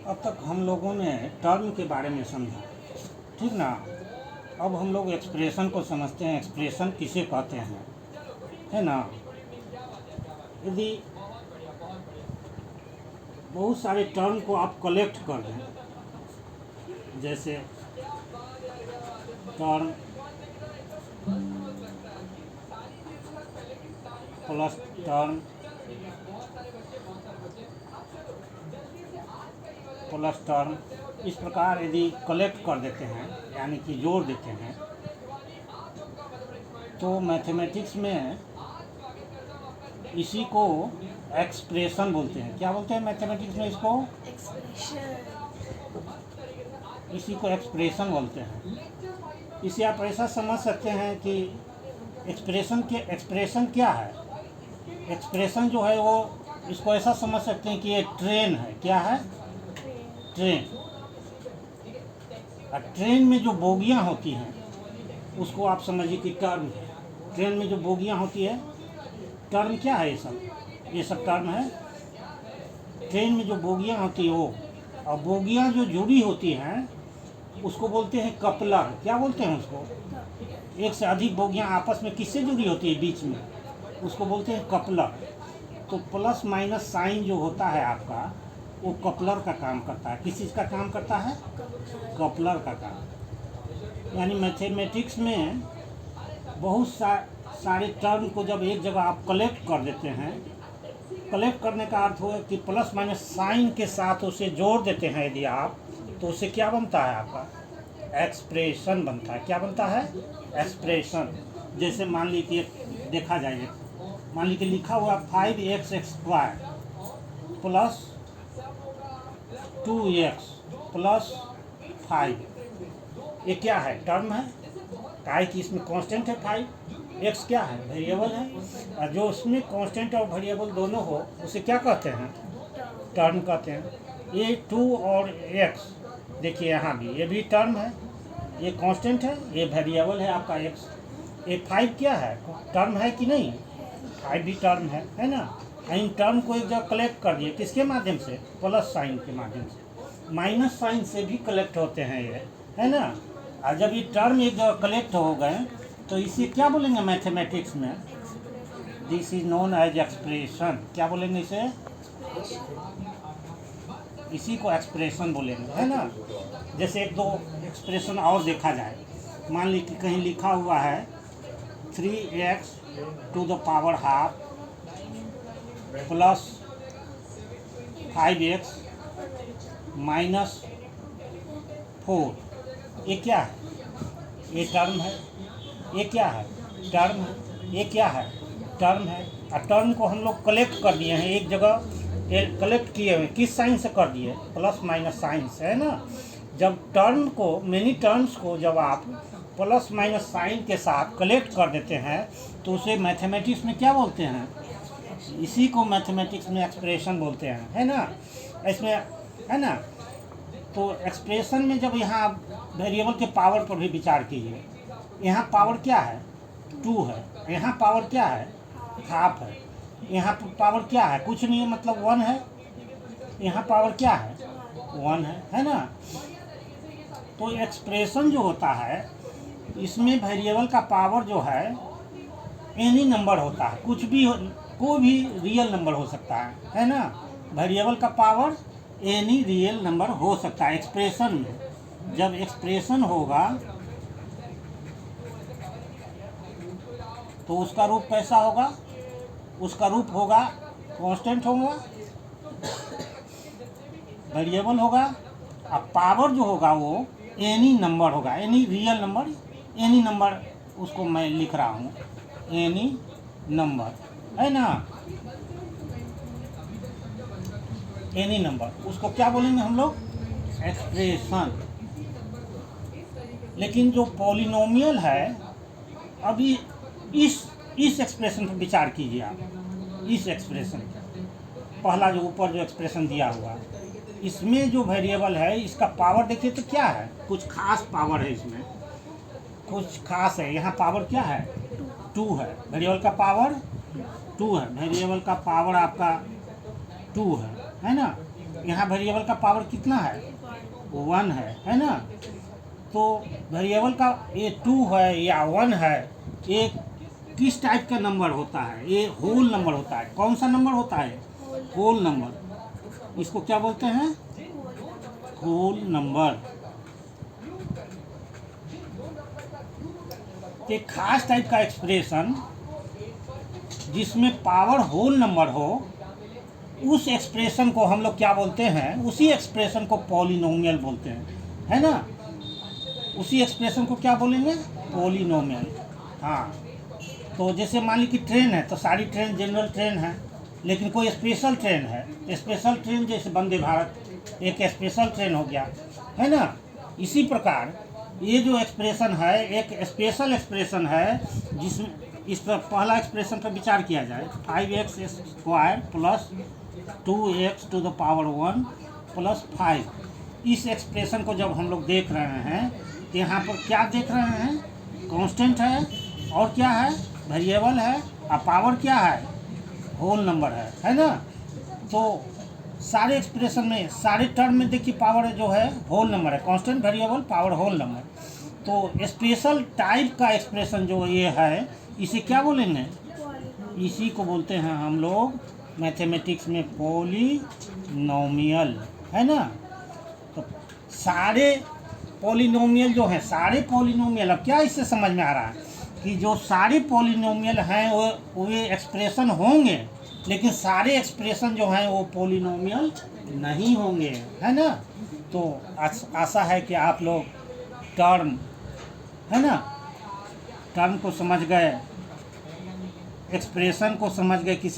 अब तक हम लोगों ने टर्म के बारे में समझा, ठीक ना। अब हम लोग एक्सप्रेशन को समझते हैं, एक्सप्रेशन किसे कहते हैं, है ना। यदि बहुत सारे टर्म को आप कलेक्ट कर दें, जैसे term plus term plus term, इस प्रकार यदि कलेक्ट कर देते हैं यानी कि जोड़ देते हैं, तो मैथमेटिक्स में इसी को एक्सप्रेशन बोलते हैं। क्या बोलते हैं मैथमेटिक्स में इसको? इसी को एक्सप्रेशन बोलते हैं। इसे आप ऐसा समझ सकते हैं कि एक्सप्रेशन क्या है। एक्सप्रेशन जो है वो इसको ऐसा समझ सकते हैं कि ये ट्रेन है। क्या है? ट्रेन। और ट्रेन में जो बोगियां होती हैं उसको आप समझिए कि टर्म है। ट्रेन में जो बोगियां होती है, टर्म क्या है? ये सब टर्म है। ट्रेन में जो बोगियां होती है वो, और बोगियां जो जुड़ी होती हैं उसको बोलते हैं कपलर। क्या बोलते हैं उसको? एक से अधिक बोगियां आपस में किससे जुड़ी होती है बीच में, उसको बोलते हैं कपलर। तो प्लस माइनस साइन जो होता है आपका, वो कपलर का काम करता है। किस चीज़ का काम करता है? कपलर का काम। यानी मैथमेटिक्स में बहुत सारे टर्म को जब एक जगह आप कलेक्ट कर देते हैं, कलेक्ट करने का अर्थ हुआ कि प्लस माइनस साइन के साथ उसे जोड़ देते हैं यदि आप, तो उससे क्या बनता है? आपका एक्सप्रेशन बनता है। क्या बनता है? एक्सप्रेशन। जैसे मान लीजिए, देखा जाए, मान लीजिए लिखा हुआ 5x² प्लस 2x प्लस 5, ये क्या है? टर्म है। क्या है कि इसमें कांस्टेंट है 5, x क्या है? वेरिएबल है। और जो उसमें कांस्टेंट और वेरिएबल दोनों हो उसे क्या कहते हैं? टर्म कहते हैं। ये 2 और x, देखिए यहाँ भी ये भी टर्म है, ये कांस्टेंट है, ये वेरिएबल है आपका x। ये 5 क्या है? टर्म है कि नहीं? 5 भी टर्म है ना। इन टर्म को एक जगह कलेक्ट कर दिए, किसके माध्यम से? प्लस साइन के माध्यम से। माइनस साइन से भी कलेक्ट होते हैं ये, है ना। और जब ये टर्म एक जगह कलेक्ट हो गए तो इसे क्या बोलेंगे मैथमेटिक्स में? This is known as expression. क्या बोलेंगे इसे? इसी को एक्सप्रेशन बोलेंगे, है ना। जैसे एक दो एक्सप्रेशन और देखा जाए, मान लीजिए कहीं लिखा हुआ है 3x² प्लस 5x माइनस 4, ये क्या है? ये टर्म है। ये क्या है? टर्म है। ये क्या है? टर्म है। और टर्म को हम लोग कलेक्ट कर दिए हैं एक जगह, कलेक्ट किए हुए किस साइन से कर दिए? प्लस माइनस साइन से, है ना। जब टर्म को, मेनी टर्म्स को जब आप प्लस माइनस साइन के साथ कलेक्ट कर देते हैं तो उसे मैथमेटिक्स में क्या बोलते हैं? इसी को मैथमेटिक्स में एक्सप्रेशन बोलते हैं, है ना। इसमें, है ना। तो एक्सप्रेशन में जब यहाँ वेरिएबल के पावर पर भी विचार कीजिए, यहाँ पावर क्या है? 2 है। यहाँ पावर क्या है? हाफ है। यहाँ पावर क्या है? कुछ नहीं है, मतलब 1 है। यहाँ पावर क्या है? 1 है ना। तो एक्सप्रेशन जो होता है इसमें वेरिएबल का पावर जो है एनी नंबर होता है, कुछ भी, कोई भी रियल नंबर हो सकता है ना। वेरिएबल का पावर एनी रियल नंबर हो सकता है एक्सप्रेशन में। जब एक्सप्रेशन होगा तो उसका रूप कैसा होगा? उसका रूप होगा कांस्टेंट होगा, वेरिएबल होगा, और पावर जो होगा वो एनी नंबर होगा, any real number, any number उसको मैं लिख रहा हूँ, एनी नंबर, है ना। एनी नंबर, उसको क्या बोलेंगे हम लोग? एक्सप्रेशन। लेकिन जो पॉलिनोमियल है, अभी इस एक्सप्रेशन पर विचार कीजिए आप। इस एक्सप्रेशन पहला जो ऊपर जो एक्सप्रेशन दिया हुआ, इसमें जो वेरिएबल है इसका पावर देखिए तो क्या है? कुछ खास पावर है इसमें, कुछ खास है। यहाँ पावर क्या है? 2 है। वेरिएबल का पावर 2 है। वेरिएबल का पावर आपका 2 है ना। यहाँ वेरिएबल का पावर कितना है, 1 है ना। तो वेरिएबल का ये 2 है या 1 है, ये किस टाइप का नंबर होता है, ये होल नंबर होता है। कौन सा नंबर होता है, होल नंबर। इसको क्या बोलते हैं, होल नंबर। एक खास टाइप का एक्सप्रेशन जिसमें पावर होल नंबर हो, उस एक्सप्रेशन को हम लोग क्या बोलते हैं, उसी एक्सप्रेशन को पॉलिनोमियल बोलते हैं, है ना। उसी एक्सप्रेशन को क्या बोलेंगे, पॉलिनोमियल। हाँ, तो जैसे मान ली कि ट्रेन है, तो सारी ट्रेन जनरल ट्रेन है, लेकिन कोई स्पेशल ट्रेन है, स्पेशल ट्रेन जैसे वंदे भारत एक स्पेशल ट्रेन हो गया, है ना। इसी प्रकार ये जो एक्सप्रेशन है एक स्पेशल एक्सप्रेशन है, जिसमें इस पर पहला एक्सप्रेशन पर विचार किया जाए, 5x² plus 2x to the power 1 plus 5। इस एक्सप्रेशन को जब हम लोग देख रहे हैं तो यहाँ पर क्या देख रहे हैं, कांस्टेंट है और क्या है, वेरिएबल है, और पावर क्या है, होल नंबर है ना। तो सारे एक्सप्रेशन में, सारे टर्म में देखिए पावर जो है होल नंबर है, constant, variable, power, whole number. तो स्पेशल टाइप का एक्सप्रेशन जो ये है, इसे क्या बोलेंगे, इसी को बोलते हैं हम लोग मैथमेटिक्स में पॉलिनोमियल, है ना। तो सारे पॉलिनोमियल जो हैं, सारे पॉलिनोमियल, अब क्या इससे समझ में आ रहा है कि जो सारे पॉलिनोमियल हैं वो एक्सप्रेशन होंगे, लेकिन सारे एक्सप्रेशन जो हैं वो पॉलिनोमियल नहीं होंगे, है ना। तो आशा है कि आप लोग टर्म, है ना, टर्म को समझ गए, एक्सप्रेशन को समझ गए, किसी